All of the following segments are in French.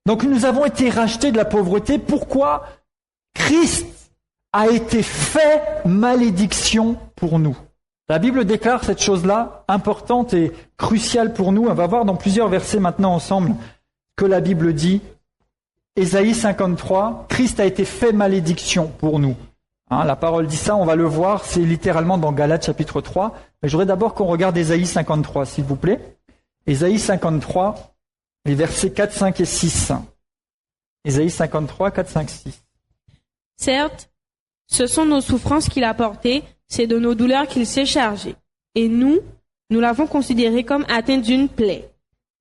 Donc nous avons été rachetés de la pauvreté. Pourquoi? Christ a été fait malédiction pour nous. La Bible déclare cette chose-là importante et cruciale pour nous. On va voir dans plusieurs versets maintenant ensemble que la Bible dit. Ésaïe 53, Christ a été fait malédiction pour nous. La parole dit ça, on va le voir, c'est littéralement dans Galates chapitre 3. Mais je voudrais d'abord qu'on regarde Ésaïe 53, s'il vous plaît. Ésaïe 53, les versets 4, 5 et 6. Ésaïe 53, 4, 5, 6. Certes, ce sont nos souffrances qu'il a portées, c'est de nos douleurs qu'il s'est chargé. Et nous l'avons considéré comme atteint d'une plaie,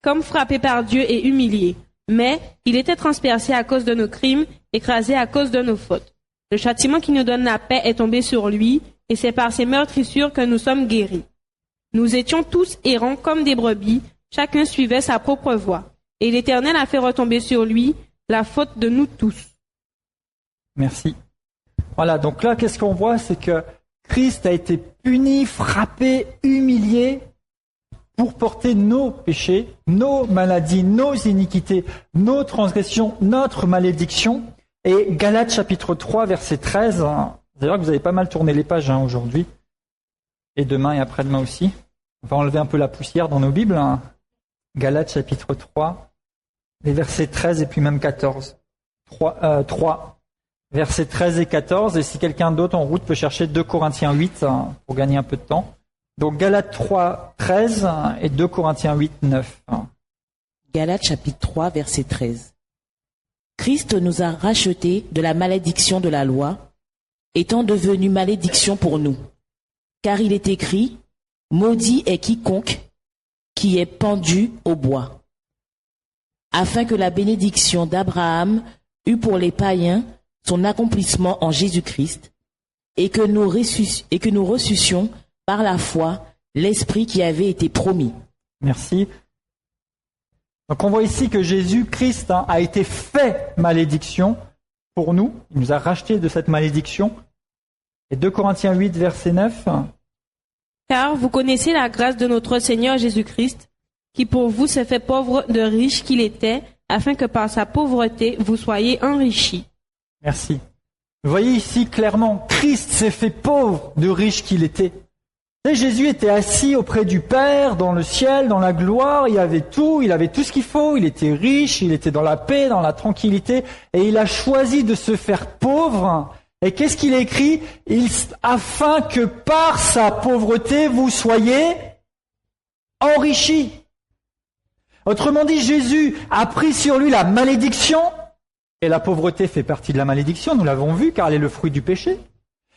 comme frappé par Dieu et humilié. Mais il était transpercé à cause de nos crimes, écrasé à cause de nos fautes. Le châtiment qui nous donne la paix est tombé sur lui, et c'est par ses meurtrissures que nous sommes guéris. Nous étions tous errants comme des brebis, chacun suivait sa propre voie. Et l'Éternel a fait retomber sur lui la faute de nous tous. Merci. Voilà, donc là, qu'est-ce qu'on voit? C'est que Christ a été puni, frappé, humilié pour porter nos péchés, nos maladies, nos iniquités, nos transgressions, notre malédiction. Et Galates chapitre 3, verset 13, d'ailleurs que vous avez pas mal tourné les pages aujourd'hui, et demain et après-demain aussi. On va enlever un peu la poussière dans nos Bibles. Galates chapitre 3, les versets 13 et puis même 14. 3, versets 13 et 14. Et si quelqu'un d'autre en route peut chercher 2 Corinthiens 8 pour gagner un peu de temps. Donc Galates 3, 13 et 2 Corinthiens 8, 9. Galates chapitre 3, verset 13. Christ nous a rachetés de la malédiction de la loi, étant devenu malédiction pour nous. Car il est écrit, maudit est quiconque qui est pendu au bois. Afin que la bénédiction d'Abraham eût pour les païens son accomplissement en Jésus-Christ, et que nous reçussions par la foi l'Esprit qui avait été promis. Merci. Donc on voit ici que Jésus-Christ a été fait malédiction pour nous. Il nous a rachetés de cette malédiction. Et 2 Corinthiens 8, verset 9. Car vous connaissez la grâce de notre Seigneur Jésus-Christ, qui pour vous s'est fait pauvre de riche qu'il était, afin que par sa pauvreté vous soyez enrichis. Merci. Vous voyez ici clairement, Christ s'est fait pauvre de riche qu'il était. Et Jésus était assis auprès du Père, dans le ciel, dans la gloire, il avait tout ce qu'il faut, il était riche, il était dans la paix, dans la tranquillité, et il a choisi de se faire pauvre. Et qu'est-ce qu'il a écrit? Afin que par sa pauvreté, vous soyez enrichis. Autrement dit, Jésus a pris sur lui la malédiction, et la pauvreté fait partie de la malédiction, nous l'avons vu, car elle est le fruit du péché.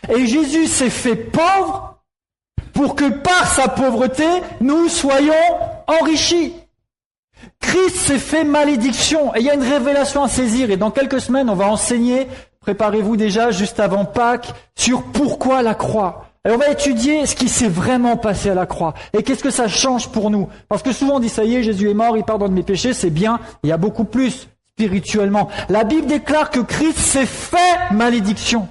Et Jésus s'est fait pauvre, pour que par sa pauvreté, nous soyons enrichis. Christ s'est fait malédiction. Et il y a une révélation à saisir. Et dans quelques semaines, on va enseigner, préparez-vous déjà, juste avant Pâques, sur pourquoi la croix. Et on va étudier ce qui s'est vraiment passé à la croix. Et qu'est-ce que ça change pour nous? Parce que souvent on dit, ça y est, Jésus est mort, il pardonne mes péchés, c'est bien. Il y a beaucoup plus spirituellement. La Bible déclare que Christ s'est fait malédiction.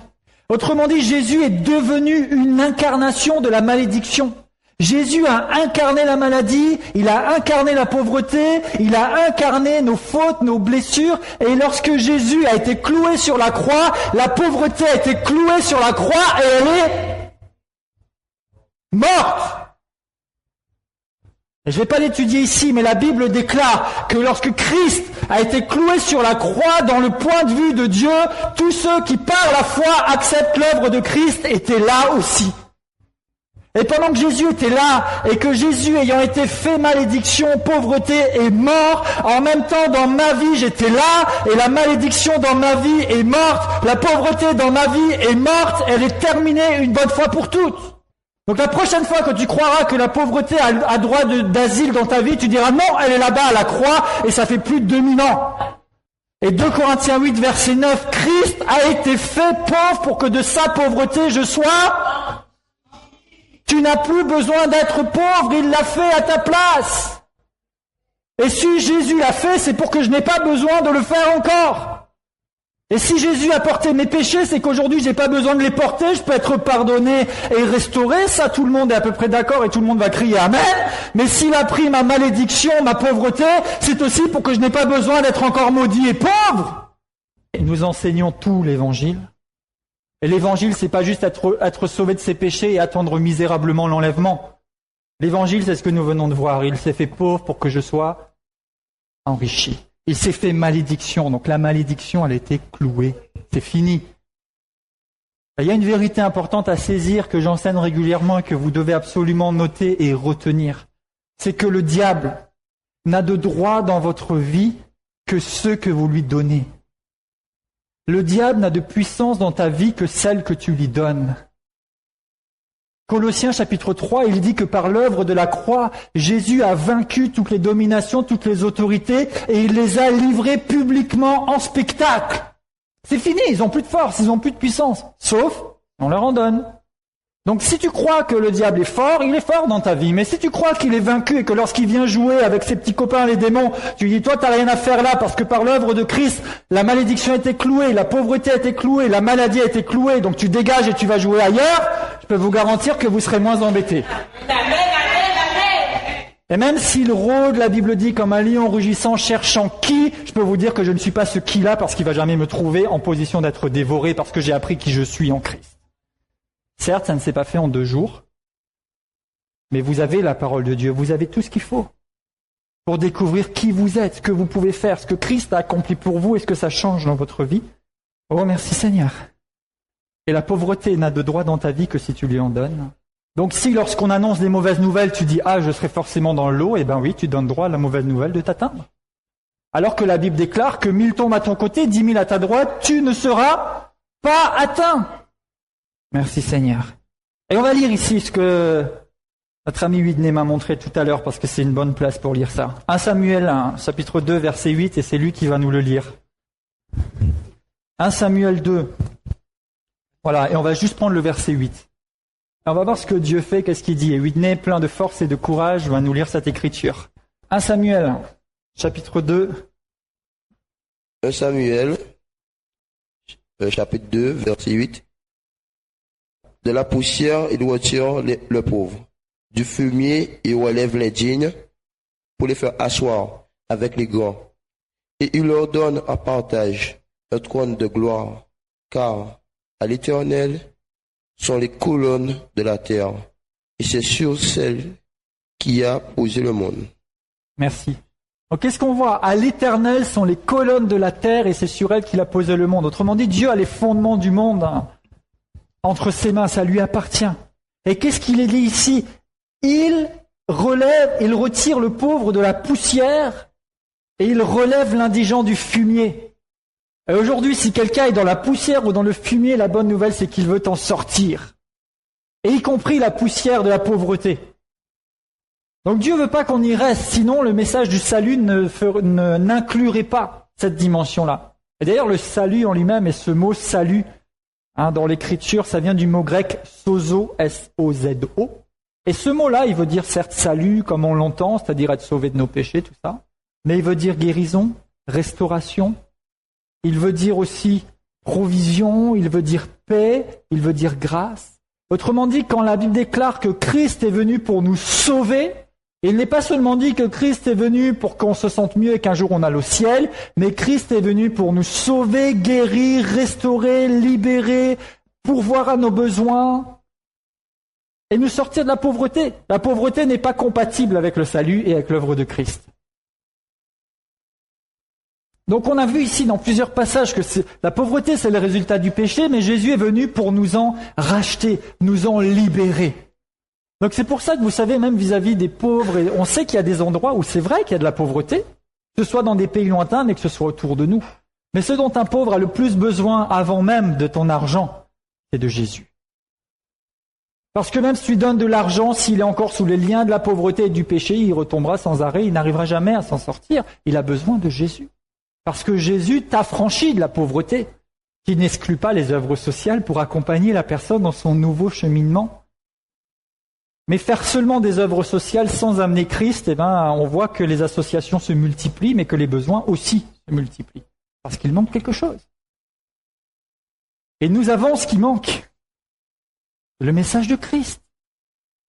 Autrement dit, Jésus est devenu une incarnation de la malédiction. Jésus a incarné la maladie, il a incarné la pauvreté, il a incarné nos fautes, nos blessures. Et lorsque Jésus a été cloué sur la croix, la pauvreté a été clouée sur la croix et elle est morte. Je ne vais pas l'étudier ici, mais la Bible déclare que lorsque Christ a été cloué sur la croix, dans le point de vue de Dieu, tous ceux qui par la foi acceptent l'œuvre de Christ étaient là aussi. Et pendant que Jésus était là, et que Jésus ayant été fait malédiction, pauvreté et mort, en même temps dans ma vie j'étais là, et la malédiction dans ma vie est morte, la pauvreté dans ma vie est morte, elle est terminée une bonne fois pour toutes. Donc la prochaine fois que tu croiras que la pauvreté a droit d'asile dans ta vie, tu diras non, elle est là-bas à la croix et ça fait plus de 2000 ans. Et 2 Corinthiens 8, verset 9, Christ a été fait pauvre pour que de sa pauvreté je sois... Tu n'as plus besoin d'être pauvre, il l'a fait à ta place. Et si Jésus l'a fait, c'est pour que je n'ai pas besoin de le faire encore. Et si Jésus a porté mes péchés, c'est qu'aujourd'hui, j'ai pas besoin de les porter, je peux être pardonné et restauré. Ça, tout le monde est à peu près d'accord et tout le monde va crier Amen. Mais s'il a pris ma malédiction, ma pauvreté, c'est aussi pour que je n'ai pas besoin d'être encore maudit et pauvre. Et nous enseignons tout l'Évangile. Et l'Évangile, c'est pas juste être sauvé de ses péchés et attendre misérablement l'enlèvement. L'Évangile, c'est ce que nous venons de voir. Il s'est fait pauvre pour que je sois enrichi. Il s'est fait malédiction. Donc la malédiction, elle a été clouée. C'est fini. Il y a une vérité importante à saisir que j'enseigne régulièrement et que vous devez absolument noter et retenir. C'est que le diable n'a de droit dans votre vie que ceux que vous lui donnez. Le diable n'a de puissance dans ta vie que celle que tu lui donnes. Colossiens chapitre 3, il dit que par l'œuvre de la croix, Jésus a vaincu toutes les dominations, toutes les autorités, et il les a livrées publiquement en spectacle. C'est fini, ils n'ont plus de force, ils n'ont plus de puissance, sauf on leur en donne. Donc si tu crois que le diable est fort, il est fort dans ta vie. Mais si tu crois qu'il est vaincu et que lorsqu'il vient jouer avec ses petits copains les démons, tu lui dis toi t'as rien à faire là parce que par l'œuvre de Christ, la malédiction a été clouée, la pauvreté a été clouée, la maladie a été clouée, donc tu dégages et tu vas jouer ailleurs, je peux vous garantir que vous serez moins embêtés. Et même si le rôde, la Bible dit, comme un lion rugissant cherchant qui, je peux vous dire que je ne suis pas ce qui-là parce qu'il va jamais me trouver en position d'être dévoré parce que j'ai appris qui je suis en Christ. Certes, ça ne s'est pas fait en 2 jours, mais vous avez la parole de Dieu, vous avez tout ce qu'il faut pour découvrir qui vous êtes, ce que vous pouvez faire, ce que Christ a accompli pour vous et ce que ça change dans votre vie. Oh, merci Seigneur. Et la pauvreté n'a de droit dans ta vie que si tu lui en donnes. Donc si lorsqu'on annonce des mauvaises nouvelles, tu dis « Ah, je serai forcément dans le lot », eh bien oui, tu donnes droit à la mauvaise nouvelle de t'atteindre. Alors que la Bible déclare que 1000 tombent à ton côté, 10 000 à ta droite, tu ne seras pas atteint. Merci Seigneur. Et on va lire ici ce que notre ami Whitney m'a montré tout à l'heure parce que c'est une bonne place pour lire ça. 1 Samuel 1, chapitre 2, verset 8, et c'est lui qui va nous le lire. 1 Samuel 2. Voilà, et on va juste prendre le verset 8. Et on va voir ce que Dieu fait, qu'est-ce qu'il dit. Et Whitney, plein de force et de courage, va nous lire cette écriture. 1 Samuel, chapitre 2. 1 Samuel, chapitre 2, verset 8. De la poussière, il retire le pauvre. Du fumier, il relève les dignes pour les faire asseoir avec les grands. Et il leur donne en partage un trône de gloire, car à l'Éternel sont les colonnes de la terre, et c'est sur celle qui a posé le monde. Merci. Donc qu'est-ce qu'on voit? À l'Éternel sont les colonnes de la terre, et c'est sur elle qu'il a posé le monde. Autrement dit, Dieu a les fondements du monde entre ses mains, ça lui appartient. Et qu'est-ce qu'il est dit ici? Il retire le pauvre de la poussière et il relève l'indigent du fumier. Et aujourd'hui, si quelqu'un est dans la poussière ou dans le fumier, la bonne nouvelle, c'est qu'il veut t'en sortir. Et y compris la poussière de la pauvreté. Donc Dieu veut pas qu'on y reste, sinon le message du salut n'inclurait pas cette dimension-là. Et d'ailleurs, le salut en lui-même et ce mot salut, dans l'écriture, ça vient du mot grec sozo, S-O-Z-O. Et ce mot-là, il veut dire certes salut, comme on l'entend, c'est-à-dire être sauvé de nos péchés, tout ça. Mais il veut dire guérison, restauration. Il veut dire aussi provision, il veut dire paix, il veut dire grâce. Autrement dit, quand la Bible déclare que Christ est venu pour nous sauver, il n'est pas seulement dit que Christ est venu pour qu'on se sente mieux et qu'un jour on aille au ciel, mais Christ est venu pour nous sauver, guérir, restaurer, libérer, pourvoir à nos besoins et nous sortir de la pauvreté. La pauvreté n'est pas compatible avec le salut et avec l'œuvre de Christ. Donc on a vu ici dans plusieurs passages que la pauvreté c'est le résultat du péché, mais Jésus est venu pour nous en racheter, nous en libérer. Donc c'est pour ça que vous savez, même vis-à-vis des pauvres, et on sait qu'il y a des endroits où c'est vrai qu'il y a de la pauvreté, que ce soit dans des pays lointains, mais que ce soit autour de nous. Mais ce dont un pauvre a le plus besoin avant même de ton argent, c'est de Jésus. Parce que même si tu lui donnes de l'argent, s'il est encore sous les liens de la pauvreté et du péché, il retombera sans arrêt, il n'arrivera jamais à s'en sortir. Il a besoin de Jésus. Parce que Jésus t'affranchit de la pauvreté, qui n'exclut pas les œuvres sociales pour accompagner la personne dans son nouveau cheminement. Mais faire seulement des œuvres sociales sans amener Christ, on voit que les associations se multiplient, mais que les besoins aussi se multiplient. Parce qu'il manque quelque chose. Et nous avons ce qui manque. Le message de Christ.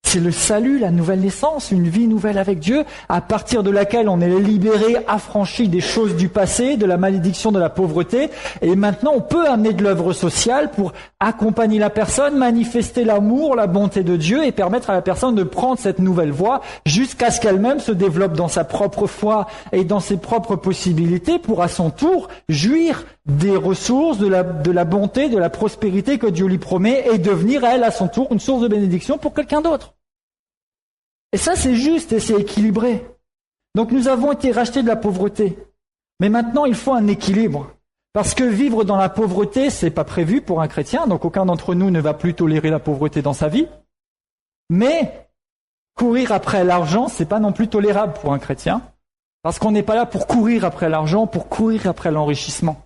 C'est le salut, la nouvelle naissance, une vie nouvelle avec Dieu, à partir de laquelle on est libéré, affranchi des choses du passé, de la malédiction, de la pauvreté. Et maintenant, on peut amener de l'œuvre sociale pour accompagner la personne, manifester l'amour, la bonté de Dieu et permettre à la personne de prendre cette nouvelle voie jusqu'à ce qu'elle-même se développe dans sa propre foi et dans ses propres possibilités pour, à son tour, jouir des ressources, de la bonté, de la prospérité que Dieu lui promet et devenir, elle, à son tour, une source de bénédiction pour quelqu'un d'autre. Et ça, c'est juste et c'est équilibré. Donc nous avons été rachetés de la pauvreté. Mais maintenant, il faut un équilibre. Parce que vivre dans la pauvreté, c'est pas prévu pour un chrétien, donc aucun d'entre nous ne va plus tolérer la pauvreté dans sa vie. Mais courir après l'argent, c'est pas non plus tolérable pour un chrétien. Parce qu'on n'est pas là pour courir après l'argent, pour courir après l'enrichissement.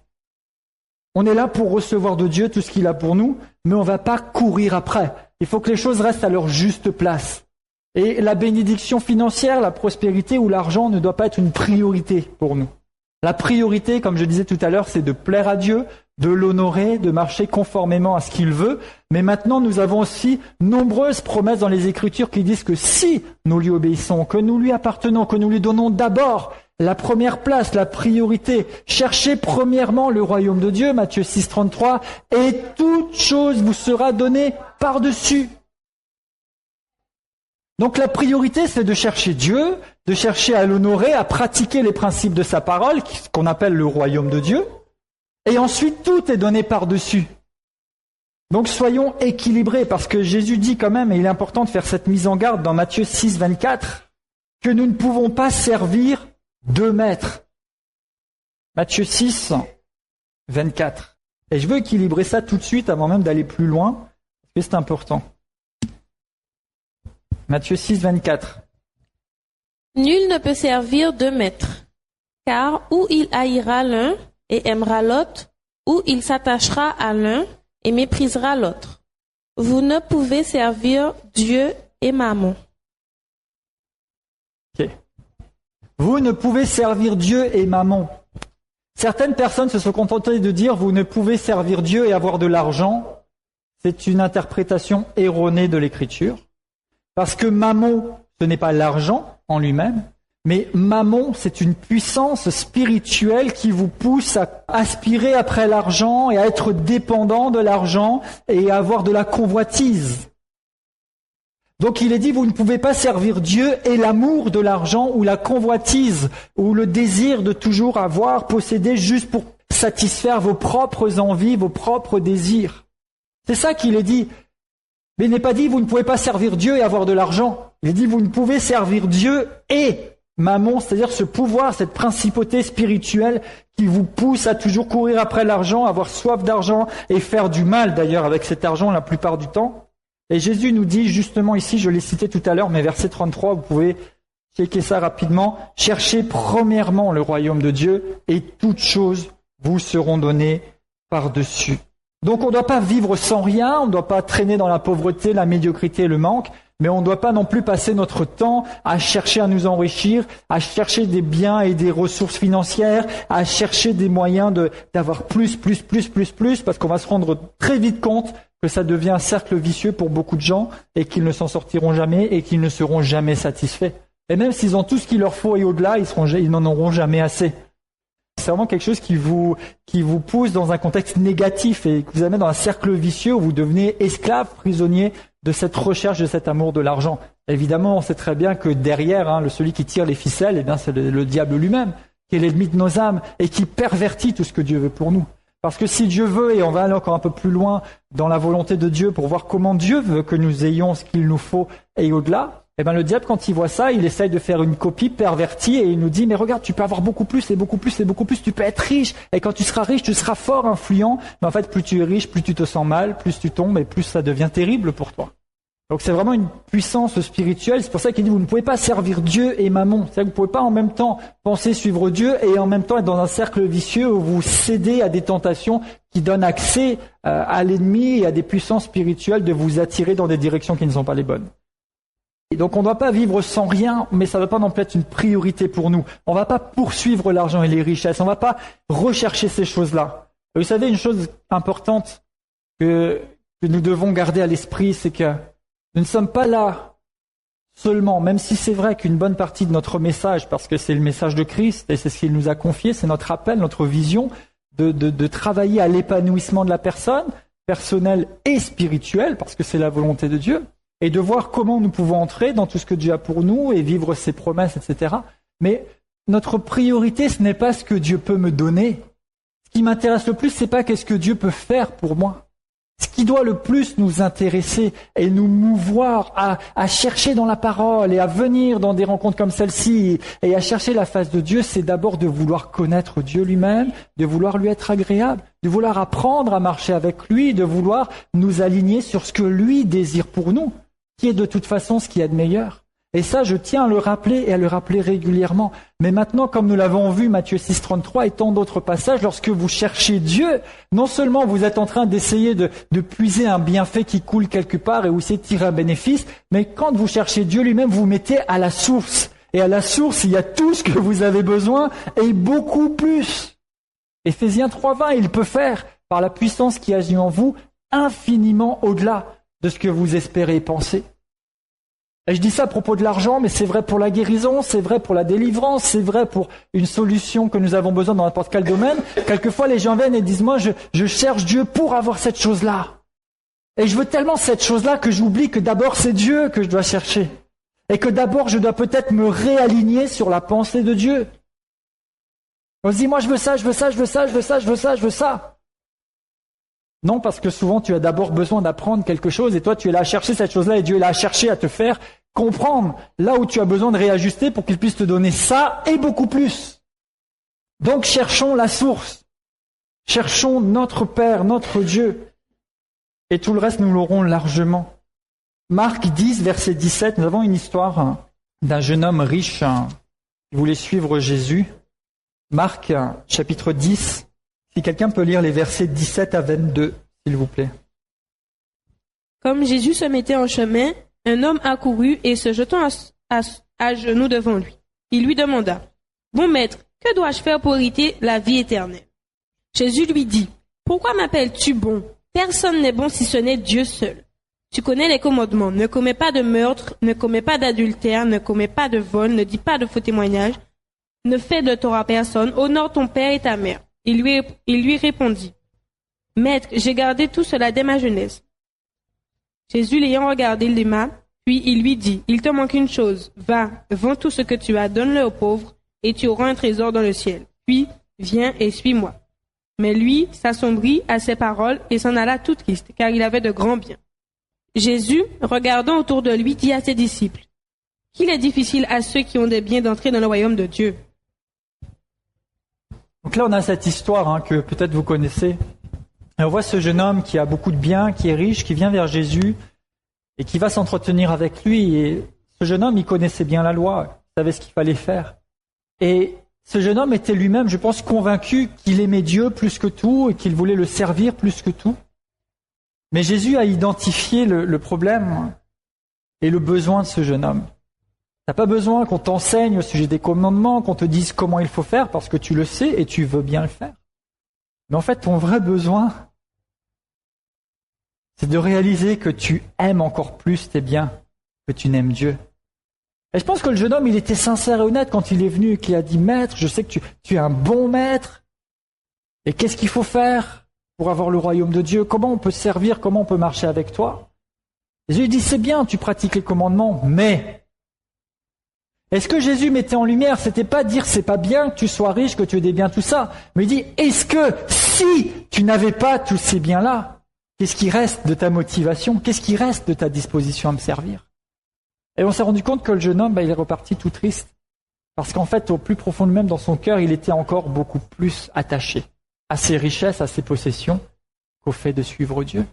On est là pour recevoir de Dieu tout ce qu'il a pour nous, mais on ne va pas courir après. Il faut que les choses restent à leur juste place. Et la bénédiction financière, la prospérité ou l'argent ne doit pas être une priorité pour nous. La priorité, comme je disais tout à l'heure, c'est de plaire à Dieu, de l'honorer, de marcher conformément à ce qu'il veut. Mais maintenant, nous avons aussi nombreuses promesses dans les Écritures qui disent que si nous lui obéissons, que nous lui appartenons, que nous lui donnons d'abord la première place, la priorité, cherchez premièrement le royaume de Dieu, Matthieu 6, 33, et toute chose vous sera donnée par-dessus. Donc la priorité, c'est de chercher Dieu, de chercher à l'honorer, à pratiquer les principes de sa parole, ce qu'on appelle le royaume de Dieu, et ensuite tout est donné par-dessus. Donc soyons équilibrés, parce que Jésus dit quand même, et il est important de faire cette mise en garde dans Matthieu 6, 24, que nous ne pouvons pas servir deux maîtres. Matthieu 6, 24. Et je veux équilibrer ça tout de suite avant même d'aller plus loin, parce que c'est important. Matthieu 6, 24. Nul ne peut servir deux maîtres, car ou il haïra l'un et aimera l'autre, ou il s'attachera à l'un et méprisera l'autre. Vous ne pouvez servir Dieu et Mammon. Ok. Vous ne pouvez servir Dieu et Mammon. Certaines personnes se sont contentées de dire vous ne pouvez servir Dieu et avoir de l'argent. C'est une interprétation erronée de l'Écriture. Parce que Mammon, ce n'est pas l'argent en lui-même, mais Mammon, c'est une puissance spirituelle qui vous pousse à aspirer après l'argent et à être dépendant de l'argent et à avoir de la convoitise. Donc il est dit, vous ne pouvez pas servir Dieu et l'amour de l'argent ou la convoitise ou le désir de toujours avoir, posséder juste pour satisfaire vos propres envies, vos propres désirs. C'est ça qu'il est dit. Mais il n'est pas dit, vous ne pouvez pas servir Dieu et avoir de l'argent. Il est dit, vous ne pouvez servir Dieu et Mammon, c'est-à-dire ce pouvoir, cette principauté spirituelle qui vous pousse à toujours courir après l'argent, avoir soif d'argent et faire du mal d'ailleurs avec cet argent la plupart du temps. Et Jésus nous dit justement ici, je l'ai cité tout à l'heure, mais verset 33, vous pouvez checker ça rapidement. Cherchez premièrement le royaume de Dieu et toutes choses vous seront données par-dessus. Donc on ne doit pas vivre sans rien, on ne doit pas traîner dans la pauvreté, la médiocrité et le manque, mais on ne doit pas non plus passer notre temps à chercher à nous enrichir, à chercher des biens et des ressources financières, à chercher des moyens d'avoir plus, parce qu'on va se rendre très vite compte que ça devient un cercle vicieux pour beaucoup de gens et qu'ils ne s'en sortiront jamais et qu'ils ne seront jamais satisfaits. Et même s'ils ont tout ce qu'il leur faut et au-delà, ils n'en auront jamais assez. C'est vraiment quelque chose qui vous pousse dans un contexte négatif et qui vous amène dans un cercle vicieux où vous devenez esclave, prisonnier de cette recherche, de cet amour de l'argent. Évidemment, on sait très bien que derrière, celui qui tire les ficelles, c'est le diable lui-même, qui est l'ennemi de nos âmes et qui pervertit tout ce que Dieu veut pour nous. Parce que si Dieu veut, et on va aller encore un peu plus loin dans la volonté de Dieu pour voir comment Dieu veut que nous ayons ce qu'il nous faut et au-delà, le diable, quand il voit ça, il essaye de faire une copie pervertie et il nous dit, mais regarde, tu peux avoir beaucoup plus et beaucoup plus et beaucoup plus, tu peux être riche. Et quand tu seras riche, tu seras fort, influent. Mais en fait, plus tu es riche, plus tu te sens mal, plus tu tombes et plus ça devient terrible pour toi. Donc c'est vraiment une puissance spirituelle. C'est pour ça qu'il dit, vous ne pouvez pas servir Dieu et Mammon. C'est-à-dire que vous ne pouvez pas en même temps penser suivre Dieu et en même temps être dans un cercle vicieux où vous cédez à des tentations qui donnent accès à l'ennemi et à des puissances spirituelles de vous attirer dans des directions qui ne sont pas les bonnes. Et donc on ne doit pas vivre sans rien, mais ça ne doit pas non plus être une priorité pour nous. On ne va pas poursuivre l'argent et les richesses, on ne va pas rechercher ces choses-là. Et vous savez, une chose importante que nous devons garder à l'esprit, c'est que nous ne sommes pas là seulement, même si c'est vrai qu'une bonne partie de notre message, parce que c'est le message de Christ et c'est ce qu'il nous a confié, c'est notre appel, notre vision de travailler à l'épanouissement de la personne, personnelle et spirituelle, parce que c'est la volonté de Dieu, et de voir comment nous pouvons entrer dans tout ce que Dieu a pour nous et vivre ses promesses, etc. Mais notre priorité, ce n'est pas ce que Dieu peut me donner. Ce qui m'intéresse le plus, c'est pas qu'est-ce que Dieu peut faire pour moi. Ce qui doit le plus nous intéresser et nous mouvoir à chercher dans la parole et à venir dans des rencontres comme celle-ci et à chercher la face de Dieu, c'est d'abord de vouloir connaître Dieu lui-même, de vouloir lui être agréable, de vouloir apprendre à marcher avec lui, de vouloir nous aligner sur ce que lui désire pour nous, qui est de toute façon ce qu'il y a de meilleur. Et ça, je tiens à le rappeler et à le rappeler régulièrement. Mais maintenant, comme nous l'avons vu, Matthieu 6, 33 et tant d'autres passages, lorsque vous cherchez Dieu, non seulement vous êtes en train d'essayer de puiser un bienfait qui coule quelque part et où c'est tirer un bénéfice, mais quand vous cherchez Dieu lui-même, vous mettez à la source. Et à la source, il y a tout ce que vous avez besoin et beaucoup plus. Éphésiens 3,20, il peut faire, par la puissance qui agit en vous, infiniment au-delà de ce que vous espérez et pensez. Et je dis ça à propos de l'argent, mais c'est vrai pour la guérison, c'est vrai pour la délivrance, c'est vrai pour une solution que nous avons besoin dans n'importe quel domaine. Quelquefois, les gens viennent et disent, moi, je cherche Dieu pour avoir cette chose-là. Et je veux tellement cette chose-là que j'oublie que d'abord, c'est Dieu que je dois chercher. Et que d'abord, je dois peut-être me réaligner sur la pensée de Dieu. On se dit, moi, je veux ça, je veux ça, je veux ça, je veux ça, je veux ça, je veux ça. Non, parce que souvent, tu as d'abord besoin d'apprendre quelque chose et toi, tu es là à chercher cette chose-là et Dieu est là à chercher à te faire comprendre là où tu as besoin de réajuster pour qu'il puisse te donner ça et beaucoup plus. Donc, cherchons la source. Cherchons notre Père, notre Dieu. Et tout le reste, nous l'aurons largement. Marc 10, verset 17, nous avons une histoire d'un jeune homme riche qui voulait suivre Jésus. Marc, chapitre 10. Si quelqu'un peut lire les versets 17 à 22, s'il vous plaît. Comme Jésus se mettait en chemin, un homme accourut et se jetant à genoux devant lui. Il lui demanda, « Bon maître, que dois-je faire pour hériter la vie éternelle ?» Jésus lui dit, « Pourquoi m'appelles-tu bon ? Personne n'est bon si ce n'est Dieu seul. Tu connais les commandements, ne commets pas de meurtre, ne commets pas d'adultère, ne commets pas de vol, ne dis pas de faux témoignages, ne fais de tort à personne, honore ton père et ta mère. » Il lui répondit, « Maître, j'ai gardé tout cela dès ma jeunesse. » Jésus l'ayant regardé l'aima, puis il lui dit, « Il te manque une chose, va, vends tout ce que tu as, donne-le aux pauvres, et tu auras un trésor dans le ciel. Puis, viens et suis-moi. » Mais lui s'assombrit à ces paroles et s'en alla tout triste, car il avait de grands biens. Jésus, regardant autour de lui, dit à ses disciples, « Qu'il est difficile à ceux qui ont des biens d'entrer dans le royaume de Dieu. » Donc là, on a cette histoire que peut-être vous connaissez. Et on voit ce jeune homme qui a beaucoup de biens, qui est riche, qui vient vers Jésus et qui va s'entretenir avec lui. Et ce jeune homme, il connaissait bien la loi, il savait ce qu'il fallait faire. Et ce jeune homme était lui-même, je pense, convaincu qu'il aimait Dieu plus que tout et qu'il voulait le servir plus que tout. Mais Jésus a identifié le problème et le besoin de ce jeune homme. Tu n'as pas besoin qu'on t'enseigne au sujet des commandements, qu'on te dise comment il faut faire, parce que tu le sais et tu veux bien le faire. Mais en fait, ton vrai besoin, c'est de réaliser que tu aimes encore plus tes biens, que tu n'aimes Dieu. Et je pense que le jeune homme, il était sincère et honnête quand il est venu et qu'il a dit « Maître, je sais que tu es un bon maître. Et qu'est-ce qu'il faut faire pour avoir le royaume de Dieu? Comment on peut se servir? Comment on peut marcher avec toi ?» Jésus lui dit « C'est bien, tu pratiques les commandements, mais... » Et ce que Jésus mettait en lumière, c'était pas dire c'est pas bien que tu sois riche, que tu aies des biens, tout ça. Mais il dit, est-ce que si tu n'avais pas tous ces biens-là, qu'est-ce qui reste de ta motivation? Qu'est-ce qui reste de ta disposition à me servir? Et on s'est rendu compte que le jeune homme, il est reparti tout triste. Parce qu'en fait, au plus profond de même, dans son cœur, il était encore beaucoup plus attaché à ses richesses, à ses possessions, qu'au fait de suivre Dieu.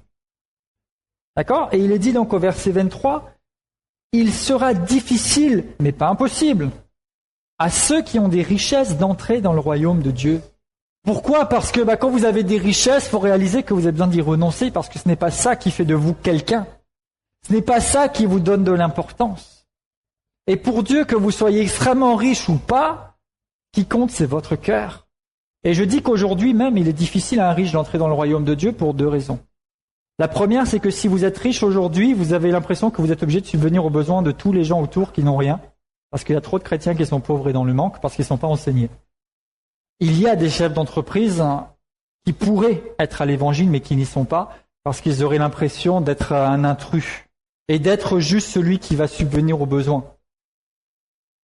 D'accord? Et il est dit donc au verset 23, il sera difficile, mais pas impossible, à ceux qui ont des richesses d'entrer dans le royaume de Dieu. Pourquoi? Parce que quand vous avez des richesses, il faut réaliser que vous avez besoin d'y renoncer, parce que ce n'est pas ça qui fait de vous quelqu'un. Ce n'est pas ça qui vous donne de l'importance. Et pour Dieu, que vous soyez extrêmement riche ou pas, ce qui compte, c'est votre cœur. Et je dis qu'aujourd'hui même, il est difficile à un riche d'entrer dans le royaume de Dieu pour deux raisons. La première, c'est que si vous êtes riche aujourd'hui, vous avez l'impression que vous êtes obligé de subvenir aux besoins de tous les gens autour qui n'ont rien, parce qu'il y a trop de chrétiens qui sont pauvres et dans le manque, parce qu'ils ne sont pas enseignés. Il y a des chefs d'entreprise qui pourraient être à l'évangile, mais qui n'y sont pas, parce qu'ils auraient l'impression d'être un intrus, et d'être juste celui qui va subvenir aux besoins.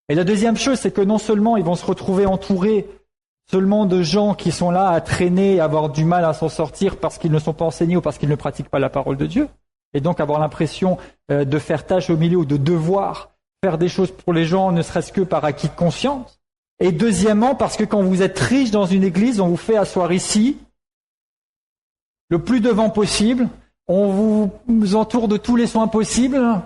Et la deuxième chose, c'est que non seulement ils vont se retrouver entourés seulement de gens qui sont là à traîner et avoir du mal à s'en sortir parce qu'ils ne sont pas enseignés ou parce qu'ils ne pratiquent pas la parole de Dieu, et donc avoir l'impression de faire tâche au milieu ou de devoir faire des choses pour les gens, ne serait-ce que par acquis de conscience. Et deuxièmement, parce que quand vous êtes riche dans une église, on vous fait asseoir ici, le plus devant possible, on vous entoure de tous les soins possibles,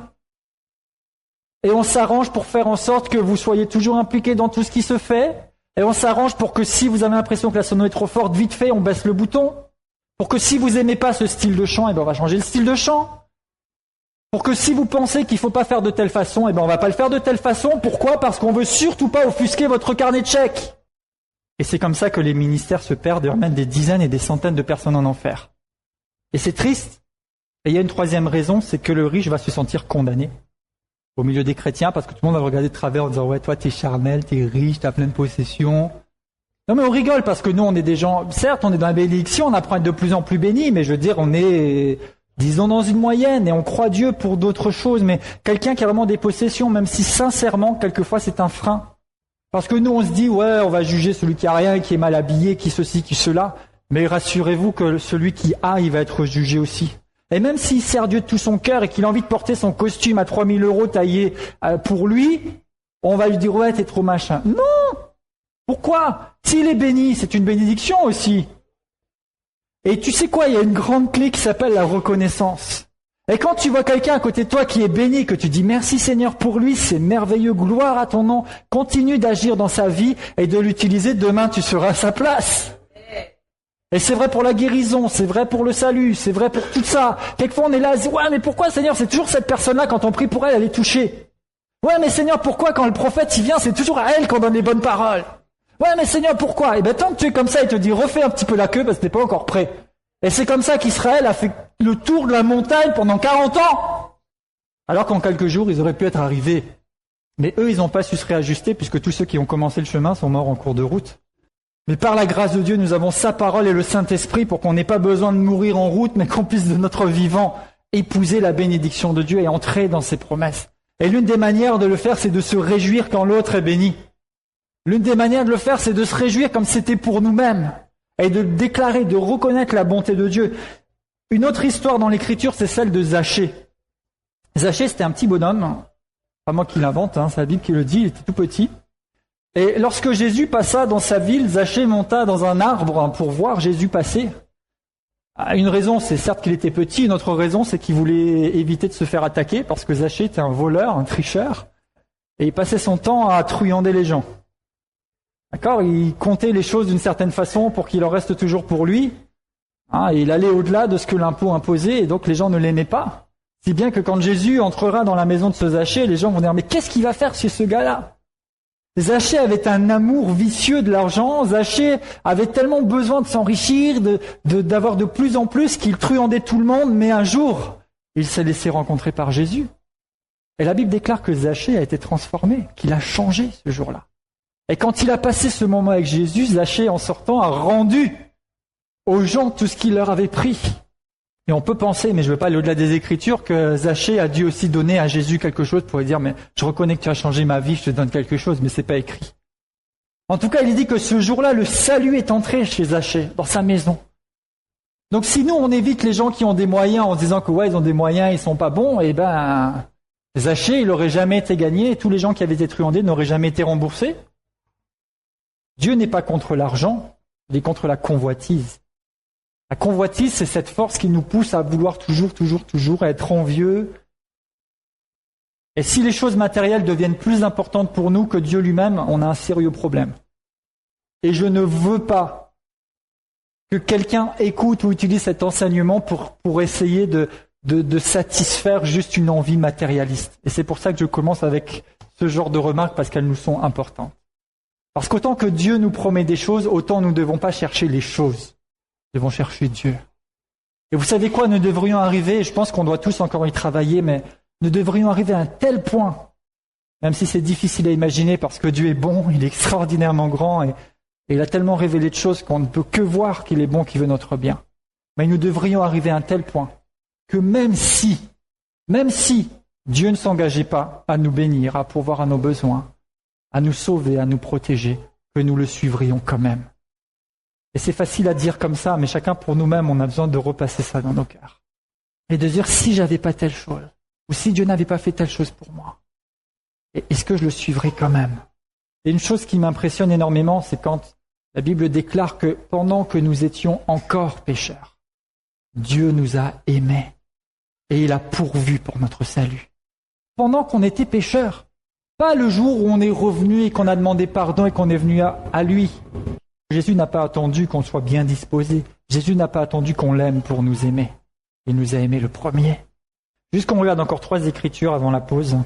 et on s'arrange pour faire en sorte que vous soyez toujours impliqués dans tout ce qui se fait. Et on s'arrange pour que si vous avez l'impression que la sonnerie est trop forte, vite fait, on baisse le bouton. Pour que si vous aimez pas ce style de chant, on va changer le style de chant. Pour que si vous pensez qu'il faut pas faire de telle façon, on va pas le faire de telle façon. Pourquoi ? Parce qu'on veut surtout pas offusquer votre carnet de chèques. Et c'est comme ça que les ministères se perdent et emmènent des dizaines et des centaines de personnes en enfer. Et c'est triste. Et il y a une troisième raison, c'est que le riche va se sentir condamné au milieu des chrétiens, parce que tout le monde va le regarder de travers en disant « Ouais, toi, t'es charnel, t'es riche, t'as plein de possessions. » Non, mais on rigole, parce que nous, on est des gens... Certes, on est dans la bénédiction, on apprend à être de plus en plus bénis, mais je veux dire, on est, disons, dans une moyenne, et on croit Dieu pour d'autres choses. Mais quelqu'un qui a vraiment des possessions, même si sincèrement, quelquefois, c'est un frein. Parce que nous, on se dit « Ouais, on va juger celui qui a rien, qui est mal habillé, qui ceci, qui cela. » Mais rassurez-vous que celui qui a, il va être jugé aussi. Et même s'il sert Dieu de tout son cœur et qu'il a envie de porter son costume à 3 000 € taillé pour lui, on va lui dire « Ouais, t'es trop machin. » Non ! Pourquoi ? S'il est béni, c'est une bénédiction aussi. Et tu sais quoi ? Il y a une grande clé qui s'appelle la reconnaissance. Et quand tu vois quelqu'un à côté de toi qui est béni, que tu dis « Merci Seigneur pour lui, c'est merveilleux, gloire à ton nom », continue d'agir dans sa vie et de l'utiliser, demain tu seras à sa place. Et c'est vrai pour la guérison, c'est vrai pour le salut, c'est vrai pour tout ça. Quelquefois on est là, on se dit, ouais mais pourquoi Seigneur, c'est toujours cette personne-là, quand on prie pour elle, elle est touchée. Ouais mais Seigneur, pourquoi quand le prophète il vient, c'est toujours à elle qu'on donne les bonnes paroles. Ouais mais Seigneur, pourquoi ? Et bien tant que tu es comme ça, il te dit, refais un petit peu la queue parce que t'es pas encore prêt. Et c'est comme ça qu'Israël a fait le tour de la montagne pendant 40 ans. Alors qu'en quelques jours, ils auraient pu être arrivés. Mais eux, ils n'ont pas su se réajuster puisque tous ceux qui ont commencé le chemin sont morts en cours de route. Mais par la grâce de Dieu, nous avons sa parole et le Saint-Esprit pour qu'on n'ait pas besoin de mourir en route, mais qu'on puisse de notre vivant épouser la bénédiction de Dieu et entrer dans ses promesses. Et l'une des manières de le faire, c'est de se réjouir quand l'autre est béni. L'une des manières de le faire, c'est de se réjouir comme c'était pour nous-mêmes et de déclarer, de reconnaître la bonté de Dieu. Une autre histoire dans l'Écriture, c'est celle de Zachée. Zachée, c'était un petit bonhomme, pas moi qui l'invente, c'est la Bible qui le dit, il était tout petit. Et lorsque Jésus passa dans sa ville, Zachée monta dans un arbre pour voir Jésus passer. Une raison, c'est certes qu'il était petit. Une autre raison, c'est qu'il voulait éviter de se faire attaquer parce que Zachée était un voleur, un tricheur. Et il passait son temps à truander les gens. D'accord ? Il comptait les choses d'une certaine façon pour qu'il en reste toujours pour lui. Et il allait au-delà de ce que l'impôt imposait et donc les gens ne l'aimaient pas. Si bien que quand Jésus entrera dans la maison de ce Zachée, les gens vont dire « Mais qu'est-ce qu'il va faire chez ce gars-là » Zachée avait un amour vicieux de l'argent. Zachée avait tellement besoin de s'enrichir, d'avoir de plus en plus qu'il truandait tout le monde. Mais un jour, il s'est laissé rencontrer par Jésus. Et la Bible déclare que Zachée a été transformé, qu'il a changé ce jour-là. Et quand il a passé ce moment avec Jésus, Zachée, en sortant, a rendu aux gens tout ce qu'il leur avait pris. Et on peut penser, mais je ne veux pas aller au-delà des Écritures, que Zachée a dû aussi donner à Jésus quelque chose pour lui dire « Mais je reconnais que tu as changé ma vie, je te donne quelque chose, mais ce n'est pas écrit. » En tout cas, il dit que ce jour-là, le salut est entré chez Zachée, dans sa maison. Donc si nous, on évite les gens qui ont des moyens en se disant que ils ont des moyens, ils sont pas bons, Zachée, il n'aurait jamais été gagné, et tous les gens qui avaient été truandés n'auraient jamais été remboursés. Dieu n'est pas contre l'argent, il est contre la convoitise. La convoitise, c'est cette force qui nous pousse à vouloir toujours être envieux. Et si les choses matérielles deviennent plus importantes pour nous que Dieu lui-même, on a un sérieux problème. Et je ne veux pas que quelqu'un écoute ou utilise cet enseignement pour essayer de satisfaire juste une envie matérialiste. Et c'est pour ça que je commence avec ce genre de remarques, parce qu'elles nous sont importantes. Parce qu'autant que Dieu nous promet des choses, autant nous ne devons pas chercher les choses. Nous devons chercher Dieu. Et vous savez quoi, nous devrions arriver, je pense qu'on doit tous encore y travailler, mais nous devrions arriver à un tel point, même si c'est difficile à imaginer parce que Dieu est bon, il est extraordinairement grand et il a tellement révélé de choses qu'on ne peut que voir qu'il est bon, qu'il veut notre bien. Mais nous devrions arriver à un tel point que même si Dieu ne s'engageait pas à nous bénir, à pourvoir à nos besoins, à nous sauver, à nous protéger, que nous le suivrions quand même. Et c'est facile à dire comme ça, mais chacun pour nous-mêmes, on a besoin de repasser ça dans nos cœurs. Et de dire, si j'avais pas telle chose, ou si Dieu n'avait pas fait telle chose pour moi, est-ce que je le suivrais quand même? Et une chose qui m'impressionne énormément, c'est quand la Bible déclare que pendant que nous étions encore pécheurs, Dieu nous a aimés et il a pourvu pour notre salut. Pendant qu'on était pécheurs, pas le jour où on est revenu et qu'on a demandé pardon et qu'on est venu à lui. Jésus n'a pas attendu qu'on soit bien disposé. Jésus n'a pas attendu qu'on l'aime pour nous aimer. Il nous a aimés le premier. Juste qu'on regarde encore 3 écritures avant la pause.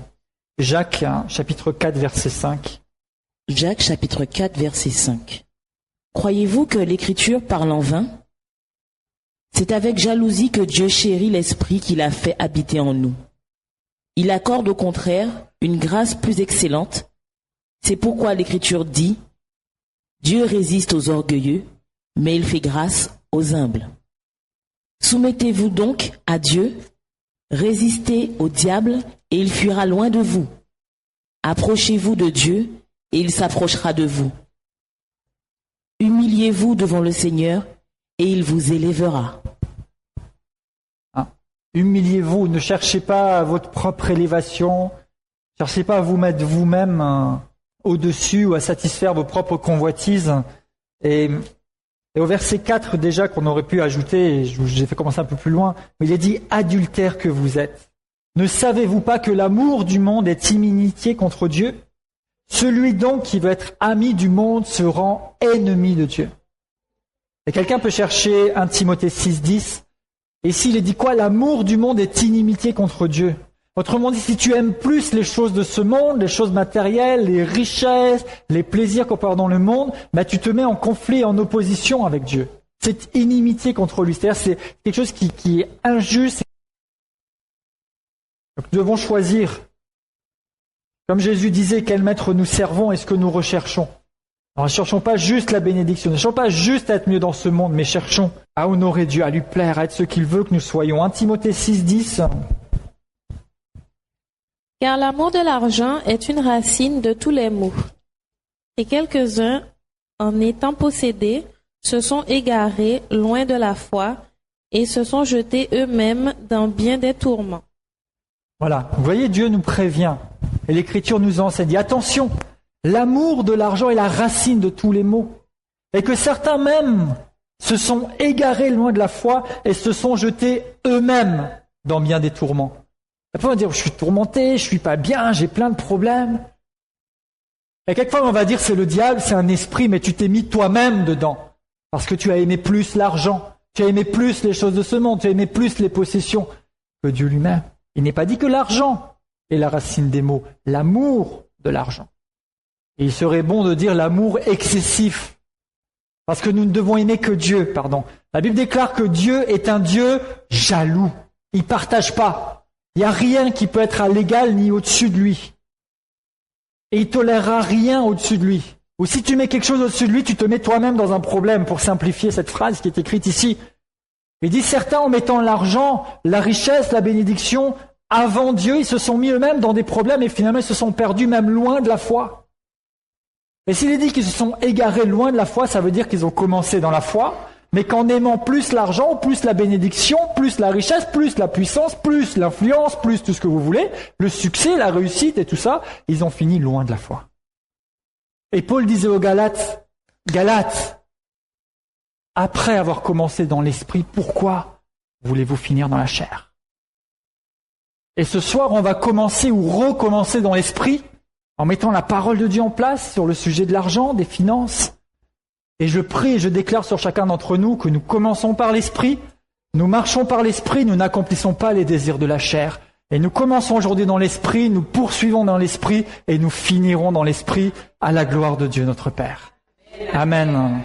Jacques, chapitre 4, verset 5. Jacques, chapitre 4, verset 5. Croyez-vous que l'Écriture parle en vain? C'est avec jalousie que Dieu chérit l'Esprit qu'il a fait habiter en nous. Il accorde au contraire une grâce plus excellente. C'est pourquoi l'Écriture dit « Dieu résiste aux orgueilleux, mais il fait grâce aux humbles. » Soumettez-vous donc à Dieu, résistez au diable et il fuira loin de vous. Approchez-vous de Dieu et il s'approchera de vous. Humiliez-vous devant le Seigneur et il vous élèvera. Humiliez-vous, ne cherchez pas votre propre élévation, ne cherchez pas à vous mettre vous-même au-dessus ou à satisfaire vos propres convoitises. Et au verset 4 déjà qu'on aurait pu ajouter, et j'ai fait commencer un peu plus loin, mais il est dit « Adultères que vous êtes, ne savez-vous pas que l'amour du monde est inimitié contre Dieu ? Celui donc qui veut être ami du monde se rend ennemi de Dieu. » Et quelqu'un peut chercher 1 Timothée 6,10. Et ici, il est dit quoi? L'amour du monde est inimitié contre Dieu. Autrement dit, si tu aimes plus les choses de ce monde, les choses matérielles, les richesses, les plaisirs qu'on peut avoir dans le monde, tu te mets en conflit, en opposition avec Dieu. C'est inimitié contre lui. C'est-à-dire, c'est quelque chose qui est injuste. Donc, nous devons choisir. Comme Jésus disait, quel maître nous servons et ce que nous recherchons. Alors, ne cherchons pas juste la bénédiction, ne cherchons pas juste à être mieux dans ce monde, mais cherchons à honorer Dieu, à lui plaire, à être ce qu'il veut que nous soyons. 1 Timothée 6,10. Car l'amour de l'argent est une racine de tous les maux. Et quelques-uns, en étant possédés, se sont égarés loin de la foi et se sont jetés eux-mêmes dans bien des tourments. Voilà, vous voyez, Dieu nous prévient. Et l'Écriture nous enseigne, dit attention, l'amour de l'argent est la racine de tous les maux. Et que certains même se sont égarés loin de la foi et se sont jetés eux-mêmes dans bien des tourments. Après on va dire, je suis tourmenté, je suis pas bien, j'ai plein de problèmes. Et quelquefois on va dire, c'est le diable, c'est un esprit, mais tu t'es mis toi-même dedans. Parce que tu as aimé plus l'argent, tu as aimé plus les choses de ce monde, tu as aimé plus les possessions que Dieu lui-même. Il n'est pas dit que l'argent est la racine des maux, l'amour de l'argent. Et il serait bon de dire l'amour excessif. Parce que nous ne devons aimer que Dieu, La Bible déclare que Dieu est un Dieu jaloux. Il ne partage pas. Il n'y a rien qui peut être à l'égal ni au-dessus de lui. Et il ne tolérera rien au-dessus de lui. Ou si tu mets quelque chose au-dessus de lui, tu te mets toi-même dans un problème, pour simplifier cette phrase qui est écrite ici. Il dit certains, en mettant l'argent, la richesse, la bénédiction, avant Dieu, ils se sont mis eux-mêmes dans des problèmes et finalement ils se sont perdus même loin de la foi. Et s'il est dit qu'ils se sont égarés loin de la foi, ça veut dire qu'ils ont commencé dans la foi, mais qu'en aimant plus l'argent, plus la bénédiction, plus la richesse, plus la puissance, plus l'influence, plus tout ce que vous voulez, le succès, la réussite et tout ça, ils ont fini loin de la foi. Et Paul disait aux Galates, après avoir commencé dans l'esprit, pourquoi voulez-vous finir dans la chair? Et ce soir, on va commencer ou recommencer dans l'esprit, en mettant la parole de Dieu en place sur le sujet de l'argent, des finances. Et je prie et je déclare sur chacun d'entre nous que nous commençons par l'esprit, nous marchons par l'esprit, nous n'accomplissons pas les désirs de la chair. Et nous commençons aujourd'hui dans l'esprit, nous poursuivons dans l'esprit et nous finirons dans l'esprit à la gloire de Dieu notre Père. Amen.